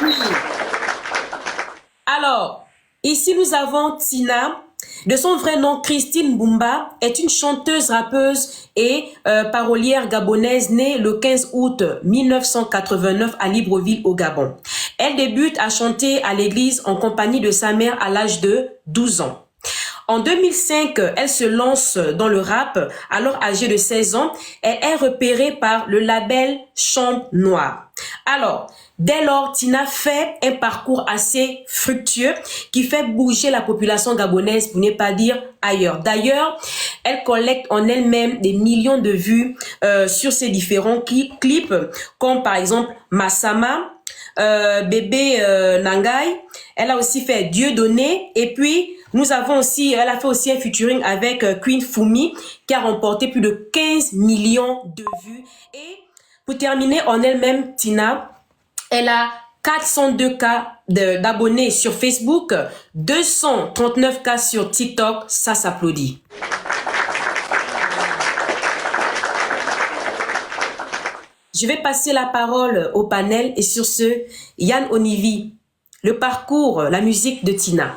Oui. Alors, ici nous avons Tina. De son vrai nom, Christine Bumba est une chanteuse, rappeuse et parolière gabonaise née le 15 août 1989 à Libreville au Gabon. Elle débute à chanter à l'église en compagnie de sa mère à l'âge de 12 ans. En 2005, elle se lance dans le rap. Alors âgée de 16 ans, elle est repérée par le label Chambre Noire. Alors, dès lors, Tina fait un parcours assez fructueux qui fait bouger la population gabonaise, pour ne pas dire ailleurs. D'ailleurs, elle collecte en elle-même des millions de vues sur ses différents clips, comme par exemple Massama, Bébé Nangai. Elle a aussi fait Dieu donné. Et puis, elle a fait aussi un featuring avec Queen Fumi qui a remporté plus de 15 millions de vues. Et pour terminer, en elle-même, Tina, elle a 402K d'abonnés sur Facebook, 239K sur TikTok. Ça s'applaudit. Je vais passer la parole au panel et sur ce, Yann Onivi, le parcours, la musique de Tina.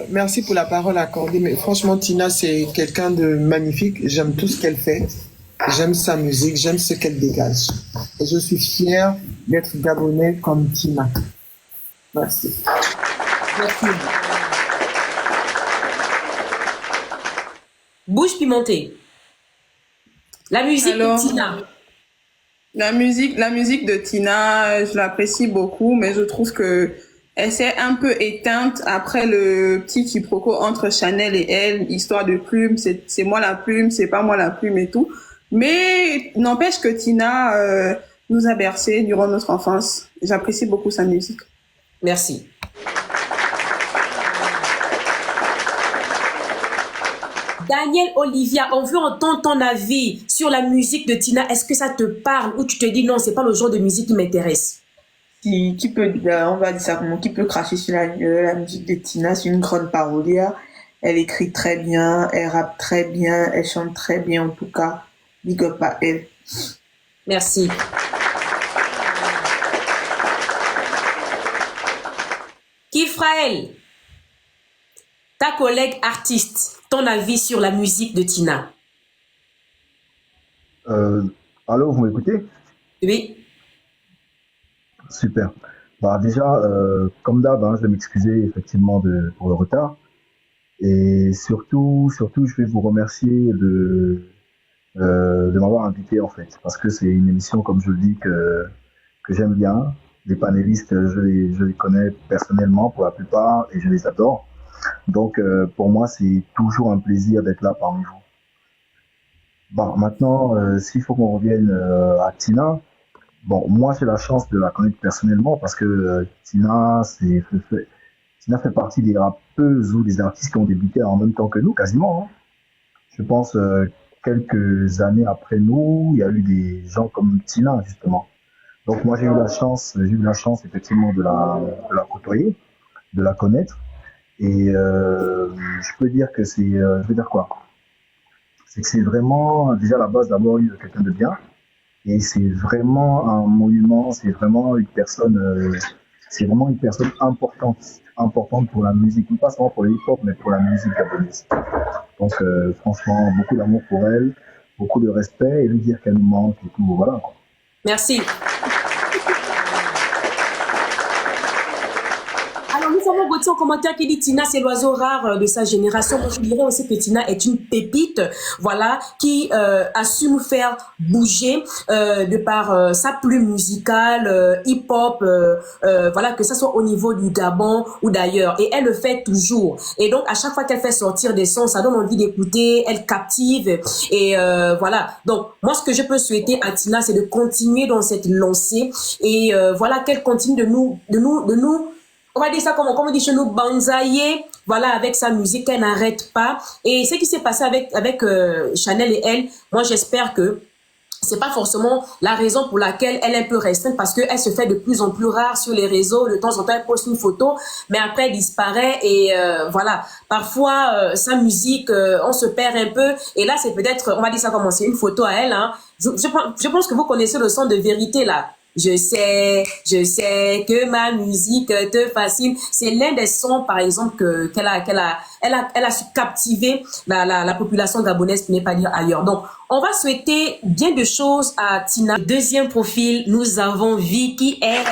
Merci pour la parole accordée. Mais franchement, Tina, c'est quelqu'un de magnifique. J'aime tout ce qu'elle fait. J'aime sa musique. J'aime ce qu'elle dégage. Et je suis fier d'être gabonais comme Tina. Merci. Merci. Bouche pimentée. La musique de Tina. La musique de Tina, je l'apprécie beaucoup, mais je trouve que elle s'est un peu éteinte après le petit quiproquo entre Chanel et elle, histoire de plume, c'est moi la plume, c'est pas moi la plume et tout. Mais n'empêche que Tina nous a bercés durant notre enfance. J'apprécie beaucoup sa musique. Merci. Daniel Olivia, on veut entendre ton avis sur la musique de Tina. Est-ce que ça te parle ou tu te dis non, c'est pas le genre de musique qui m'intéresse? Qui peut, on va dire ça comment, qui peut cracher sur la musique de Tina? C'est une grande parolière. Elle écrit très bien, elle rappe très bien, elle chante très bien en tout cas. Big up à elle. Merci. Kifraël, ta collègue artiste, ton avis sur la musique de Tina? Allô, vous m'écoutez? Oui. Super. Bah déjà, comme d'hab, hein, je vais m'excuser effectivement pour le retard. Et surtout, je vais vous remercier de m'avoir invité en fait, parce que c'est une émission, comme je le dis, que j'aime bien. Les panélistes, je les connais personnellement pour la plupart et je les adore. Donc, pour moi, c'est toujours un plaisir d'être là parmi vous. Bon, maintenant, s'il faut qu'on revienne à Tina, bon, moi, j'ai la chance de la connaître personnellement parce que Tina fait partie des rappeuses ou des artistes qui ont débuté en même temps que nous, quasiment. Hein. Je pense quelques années après nous, il y a eu des gens comme Tina, justement. Donc moi, j'ai eu la chance effectivement de la côtoyer, de la connaître. Et je peux dire que je veux dire quoi? C'est que c'est vraiment, déjà à la base, d'abord, eu quelqu'un de bien. Et c'est vraiment un monument, c'est vraiment une personne importante pour la musique, pas seulement pour le hip-hop, mais pour la musique gabonaise. Donc, franchement, beaucoup d'amour pour elle, beaucoup de respect et lui dire qu'elle nous manque et tout, voilà. Merci. Alors, nous avons Gauthier en commentaire qui dit Tina, c'est l'oiseau rare de sa génération. Moi, je dirais aussi que Tina est une pépite, voilà, qui a su nous faire bouger de par sa plume musicale, hip-hop, voilà, que ça soit au niveau du Gabon ou d'ailleurs. Et elle le fait toujours. Et donc, à chaque fois qu'elle fait sortir des sons, ça donne envie d'écouter, elle captive. Et voilà. Donc, moi, ce que je peux souhaiter à Tina, c'est de continuer dans cette lancée. Et voilà, qu'elle continue de nous on va dire ça comme on dit chez nous, banzailler, voilà, avec sa musique, elle n'arrête pas. Et ce qui s'est passé avec Chanel et elle, moi j'espère que c'est pas forcément la raison pour laquelle elle est un peu restreinte, parce qu'elle se fait de plus en plus rare sur les réseaux. De temps en temps, elle poste une photo, mais après elle disparaît et voilà. Parfois, sa musique, on se perd un peu. Et là, c'est peut-être, on va dire ça comme c'est une photo à elle. Hein. Je pense que vous connaissez le son de vérité là. je sais que ma musique te fascine. C'est l'un des sons, par exemple, elle a su captiver la population gabonaise, pour ne pas dire ailleurs. Donc, on va souhaiter bien de choses à Tina. Deuxième profil, nous avons Vicky R.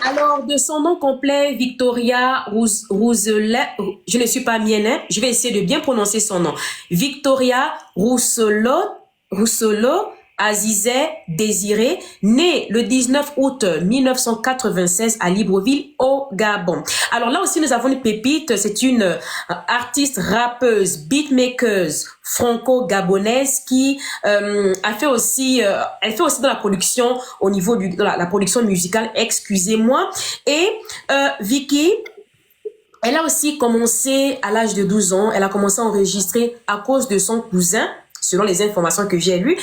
Alors, de son nom complet, Victoria Rousselet, je ne suis pas mienne, hein, je vais essayer de bien prononcer son nom. Victoria Rousselot Azizet Désiré, née le 19 août 1996 à Libreville, au Gabon. Alors là aussi, nous avons une pépite, c'est une artiste rappeuse, beatmaker franco-gabonaise qui a fait aussi, elle fait aussi de la production au niveau de la production musicale, excusez-moi. Et Vicky, elle a aussi commencé à l'âge de 12 ans, elle a commencé à enregistrer à cause de son cousin, selon les informations que j'ai lues.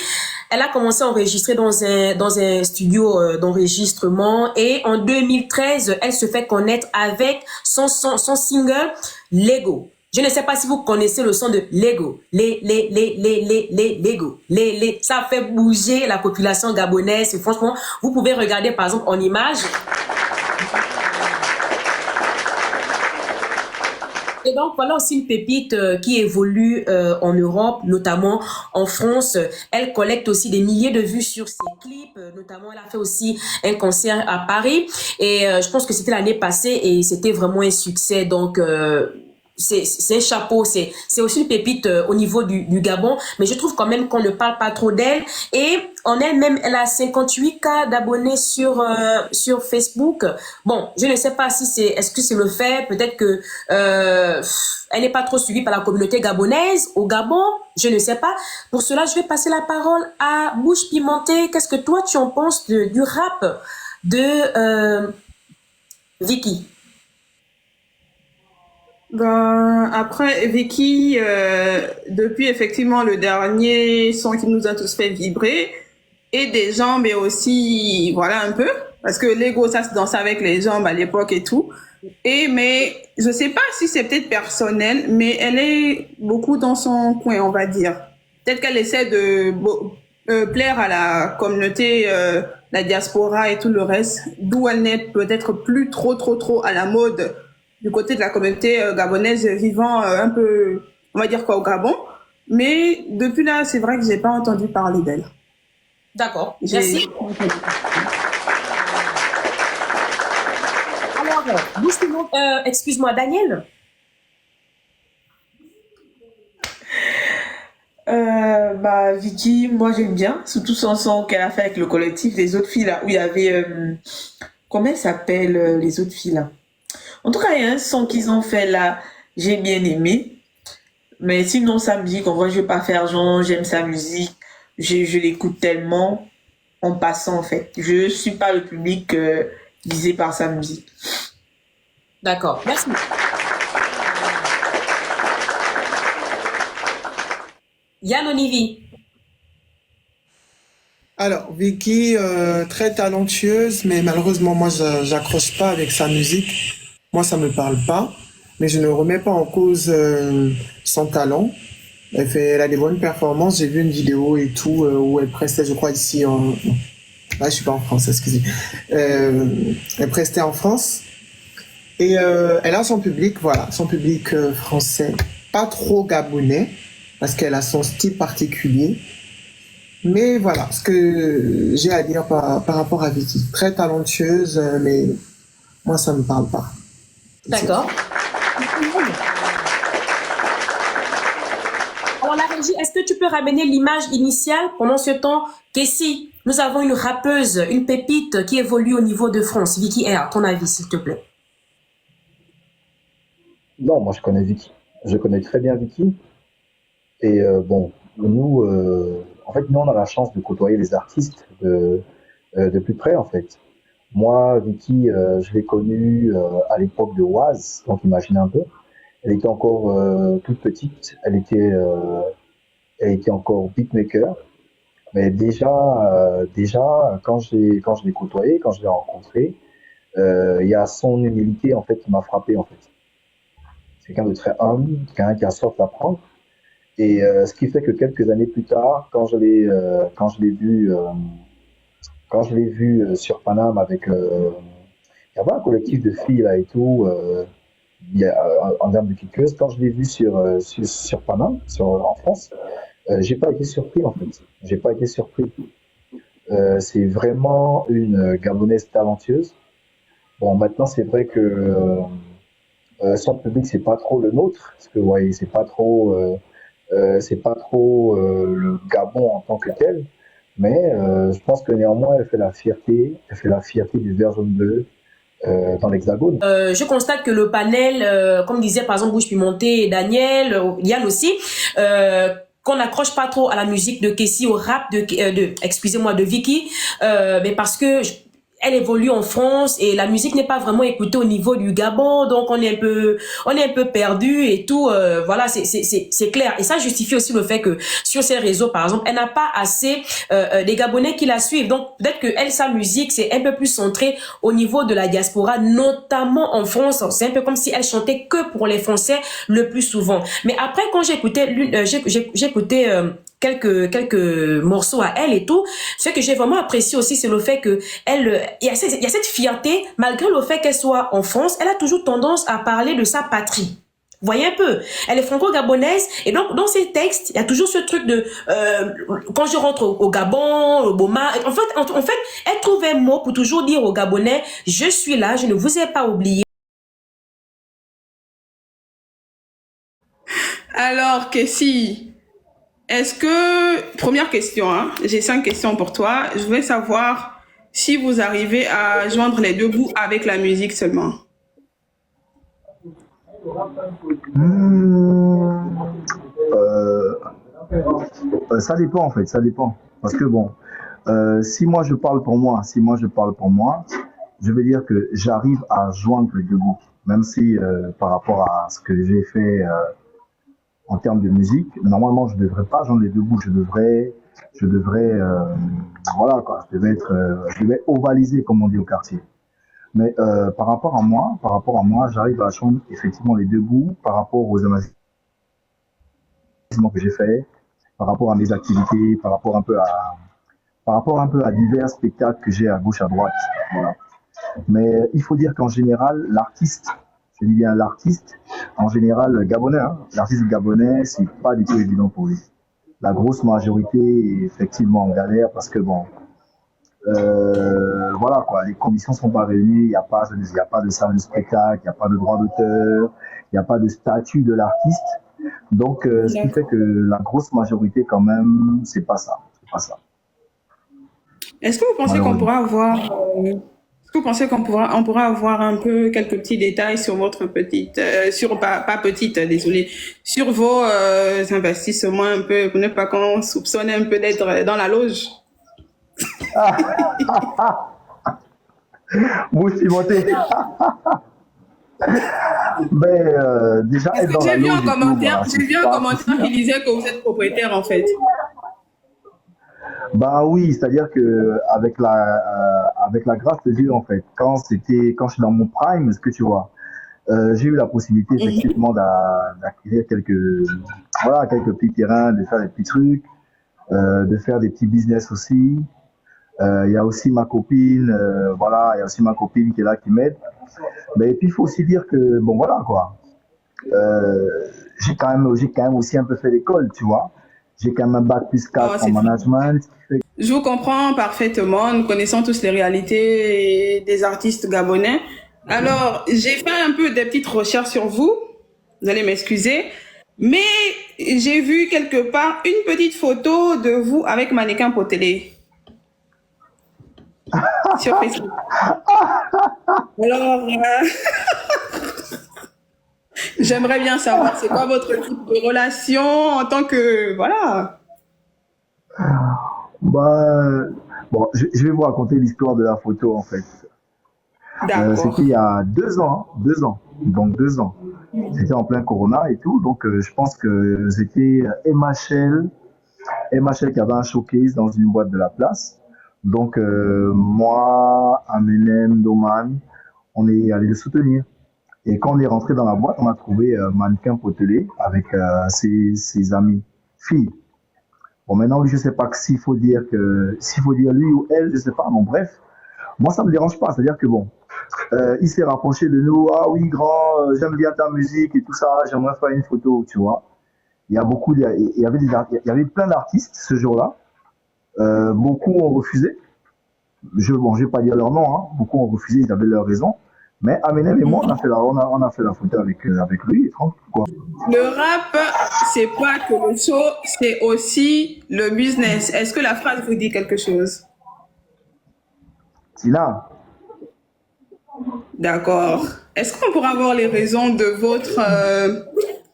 Elle a commencé à enregistrer dans un studio d'enregistrement et en 2013, elle se fait connaître avec son single Lego. Je ne sais pas si vous connaissez le son de Lego. Lego. Ça fait bouger la population gabonaise. Et franchement, vous pouvez regarder par exemple en image. Et donc, voilà aussi une pépite qui évolue en Europe, notamment en France. Elle collecte aussi des milliers de vues sur ses clips. Notamment, elle a fait aussi un concert à Paris. Et je pense que c'était l'année passée et c'était vraiment un succès. Donc, c'est un chapeau, c'est aussi une pépite au niveau du Gabon, mais je trouve quand même qu'on ne parle pas trop d'elle. Et en elle-même, elle a 58K d'abonnés sur Facebook. Bon, je ne sais pas si est-ce que c'est le fait, peut-être que elle n'est pas trop suivie par la communauté gabonaise au Gabon, je ne sais pas. Pour cela, je vais passer la parole à Bouche Pimentée. Qu'est-ce que toi tu en penses du rap de Vicky? Ben, après, Vicky, depuis effectivement le dernier son qui nous a tous fait vibrer, et des jambes et aussi, voilà un peu, parce que Lego, ça se dansait avec les jambes à l'époque et tout. Mais je sais pas si c'est peut-être personnel, mais elle est beaucoup dans son coin, on va dire. Peut-être qu'elle essaie de plaire à la communauté, la diaspora et tout le reste, d'où elle n'est peut-être plus trop à la mode du côté de la communauté gabonaise vivant un peu, on va dire quoi, au Gabon. Mais depuis là, c'est vrai que j'ai pas entendu parler d'elle. D'accord, merci. Alors, excuse-moi, Daniel. Bah, Vicky, moi j'aime bien, surtout son son qu'elle a fait avec le collectif Les Autres Filles, là, où il y avait, comment elle s'appelle, les autres filles, là? En tout cas, il y a un son qu'ils ont fait là, j'ai bien aimé. Mais sinon, sa musique, en vrai, je vais pas faire genre, j'aime sa musique, je l'écoute tellement en passant, en fait. Je suis pas le public visé par sa musique. D'accord, merci. Yann Onivi. Alors, Vicky, très talentueuse, mais malheureusement, moi, j'accroche pas avec sa musique. Moi, ça me parle pas, mais je ne remets pas en cause son talent. Elle a des bonnes performances. J'ai vu une vidéo et tout où elle prestait, je crois, ici en... Là, je suis pas en France, excusez. Elle prestait en France. Et elle a son public, voilà, son public français, pas trop gabonais, parce qu'elle a son style particulier. Mais voilà, ce que j'ai à dire par rapport à Vicky. Très talentueuse, mais moi, ça me parle pas. D'accord. Alors la régie, est-ce que tu peux ramener l'image initiale pendant ce temps qu'ici, nous avons une rappeuse, une pépite qui évolue au niveau de France. Vicky R, ton avis, s'il te plaît. Non, moi je connais Vicky. Je connais très bien Vicky. Et bon, nous, en fait, nous on a la chance de côtoyer les artistes de plus près en fait. Moi, Vicky, je l'ai connue à l'époque de Oise, donc imaginez un peu. Elle était encore toute petite, elle était encore beatmaker. Mais déjà, quand je l'ai côtoyée, quand je l'ai rencontrée, il y a son humilité en fait qui m'a frappé en fait. C'est quelqu'un de très humble, quelqu'un qui a soif d'apprendre. Et ce qui fait que quelques années plus tard, quand je l'ai vu sur Paname avec, il y avait un collectif de filles là et tout, en termes de kickeuses. Quand je l'ai vu sur Paname, en France, j'ai pas été surpris en fait. J'ai pas été surpris. C'est vraiment une Gabonaise talentueuse. Bon, maintenant c'est vrai que son public c'est pas trop le nôtre, parce que ouais, c'est pas trop le Gabon en tant que tel. Mais je pense que néanmoins elle fait la fierté du vert jaune bleu dans l'Hexagone. Je constate que le panel, comme disait par exemple Bouche Pimentée et Daniel, Yann aussi, qu'on n'accroche pas trop à la musique de Kessie, au rap excusez-moi, de Vicky, mais parce que elle évolue en France et la musique n'est pas vraiment écoutée au niveau du Gabon, donc on est un peu perdu et tout. Voilà, c'est clair. Et ça justifie aussi le fait que sur ces réseaux, par exemple, elle n'a pas assez des Gabonais qui la suivent. Donc peut-être que elle, sa musique, c'est un peu plus centré au niveau de la diaspora, notamment en France. C'est un peu comme si elle chantait que pour les Français le plus souvent. Mais après, quand j'écoutais quelques morceaux à elle et tout, ce que j'ai vraiment apprécié aussi, c'est le fait que il y a cette fierté, malgré le fait qu'elle soit en France, elle a toujours tendance à parler de sa patrie. Voyez un peu, elle est franco-gabonaise et donc dans ses textes, il y a toujours ce truc de quand je rentre au Gabon, au Boma, en fait, elle trouve un mot pour toujours dire aux Gabonais, je suis là, je ne vous ai pas oublié. Alors, Kessie, est-ce que, première question, hein, j'ai 5 questions pour toi. Je voulais savoir si vous arrivez à joindre les deux bouts avec la musique seulement. Hmm, euh, Ça dépend en fait, ça dépend. Parce que bon, si moi je parle pour moi, je veux dire que j'arrive à joindre les deux bouts. Même si par rapport à ce que j'ai fait en termes de musique, normalement je devrais pas joindre les deux bouts. Je devrais, voilà quoi, je devais ovaliser comme on dit au quartier. Mais par rapport à moi, j'arrive à joindre effectivement les deux bouts par rapport aux investissements que j'ai fait, par rapport à mes activités, par rapport un peu à divers spectacles que j'ai à gauche, à droite. Voilà. Mais il faut dire qu'en général, l'artiste, je dis bien l'artiste, en général gabonais, hein, l'artiste gabonais, c'est pas du tout évident pour lui. La grosse majorité est effectivement en galère parce que bon, voilà quoi, les conditions sont pas réunies, il y a pas de salle de spectacle, il n'y a pas de droit d'auteur, il n'y a pas de statut de l'artiste. Donc, ce qui fait D'accord. que la grosse majorité quand même, c'est pas ça, Est-ce que vous pensez qu'on malheureusement. pourra avoir, est-ce que vous pensez on pourra avoir un peu quelques petits détails sur votre petite, pas petite, désolé, sur vos investissements un peu, pour ne pas qu'on soupçonne un peu d'être dans la loge? Vous, Timothée, ben, déjà Parce être que dans la loge et tout, voilà, j'ai vu un pas commentaire qui possible. disait que vous êtes propriétaire en fait. Bah oui, c'est-à-dire que avec la grâce de Dieu, en fait, quand je suis dans mon prime, est-ce que tu vois, j'ai eu la possibilité Mhm. effectivement d'acquérir voilà, quelques petits terrains, de faire des petits trucs, de faire des petits business aussi. Il y a aussi ma copine, voilà, il y a aussi ma copine qui est là, qui m'aide. Mais puis il faut aussi dire que, bon voilà quoi, euh, j'ai quand même aussi un peu fait l'école, tu vois. J'ai quand même un bac plus Oh, 4 en c'est très bien. management, ce qui fait Je vous comprends parfaitement. Nous connaissons tous les réalités des artistes gabonais. Alors, j'ai fait un peu des petites recherches sur vous. Vous allez m'excuser. Mais j'ai vu quelque part une petite photo de vous avec mannequin potelé sur Facebook. Alors, j'aimerais bien savoir c'est quoi votre type de relation en tant que... Voilà. bah, bon, je vais vous raconter l'histoire de la photo en fait. C'était D'accord. il y a 2 ans, hein, 2 ans, donc 2 ans. C'était en plein Corona et tout, donc je pense que c'était MHL qui avait un showcase dans une boîte de la place. Donc moi, Amelem, Doman, on est allé le soutenir. Et quand on est rentré dans la boîte, on a trouvé Mannequin Potelé avec ses amis. fille. Bon, maintenant, lui, je sais pas que s'il faut dire lui ou elle, je sais pas. Bon, bref, moi, ça me dérange pas. C'est-à-dire que bon, il s'est rapproché de nous. Ah oui, grand, j'aime bien ta musique et tout ça. J'aimerais faire une photo, tu vois. Il y avait plein d'artistes ce jour-là. Beaucoup ont refusé. Je vais pas dire leur nom, hein. Beaucoup ont refusé, ils avaient leurs raisons. Mais Aminem et moi, on a fait la photo avec lui, et tranquille, quoi. Le rap, c'est pas que le show, c'est aussi le business. Est-ce que la phrase vous dit quelque chose? Tina, D'accord. Est-ce qu'on pourra avoir les raisons de votre...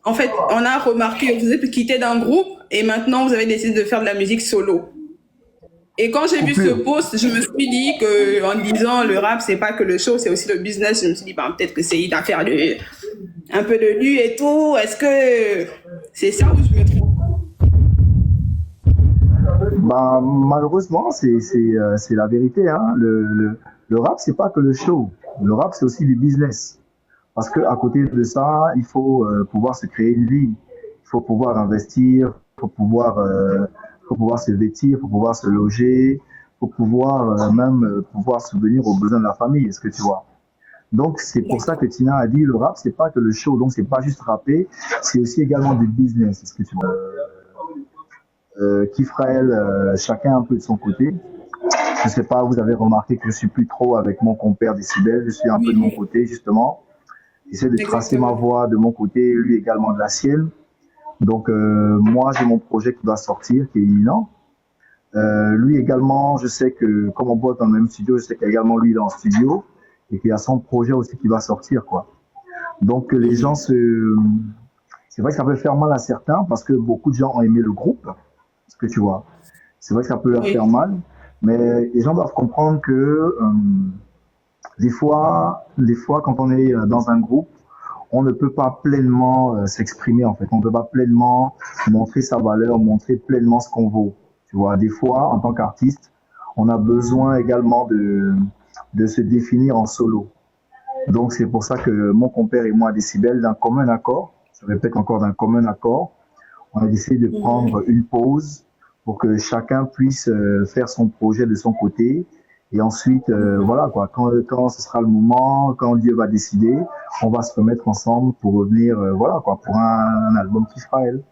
En fait, on a remarqué que vous êtes quitté d'un groupe et maintenant vous avez décidé de faire de la musique solo. Et quand j'ai vu ce coupure. post, je me suis dit que, en disant le rap, c'est pas que le show, c'est aussi le business. Je me suis dit, bah, peut-être que c'est une affaire un peu de nu et tout. Est-ce que c'est ça ou je me trompe? Bah, malheureusement, c'est la vérité, hein. Le rap, c'est pas que le show. Le rap, c'est aussi du business. Parce que à côté de ça, il faut pouvoir se créer une vie. Il faut pouvoir investir, faut pouvoir se vêtir, il faut pouvoir se loger, il faut pouvoir pouvoir subvenir aux besoins de la famille. Est-ce que tu vois? Donc c'est pour ça que Tina a dit le rap, c'est pas que le show. Donc c'est pas juste rapper, c'est aussi également du business. Est-ce que tu vois? Kifraël, chacun un peu de son côté. Je sais pas, vous avez remarqué que je suis plus trop avec mon compère Décibel, je suis un peu de mon Oui, côté justement. J'essaie de tracer ma exactement. voie de mon côté, lui également de la sienne. Donc moi j'ai mon projet qui va sortir, qui est imminent. Lui également, je sais que comme on bosse dans le même studio, je sais qu'également lui il est en studio et qu'il y a son projet aussi qui va sortir, quoi. Donc les gens c'est vrai que ça peut faire mal à certains parce que beaucoup de gens ont aimé le groupe, ce que tu vois. C'est vrai que ça peut leur faire Oui, mal, mais les gens doivent comprendre que des fois, quand on est dans un groupe, on ne peut pas pleinement s'exprimer, en fait. On ne peut pas pleinement montrer sa valeur, montrer pleinement ce qu'on vaut. Tu vois, des fois, en tant qu'artiste, on a besoin également de se définir en solo. Donc, c'est pour ça que mon compère et moi, Décibel, d'un commun accord, je répète encore d'un commun accord, on a décidé de prendre une pause pour que chacun puisse faire son projet de son côté. Et ensuite, voilà quoi, quand ce sera le moment, quand Dieu va décider, on va se remettre ensemble pour revenir, voilà quoi, pour un album qui fera elle.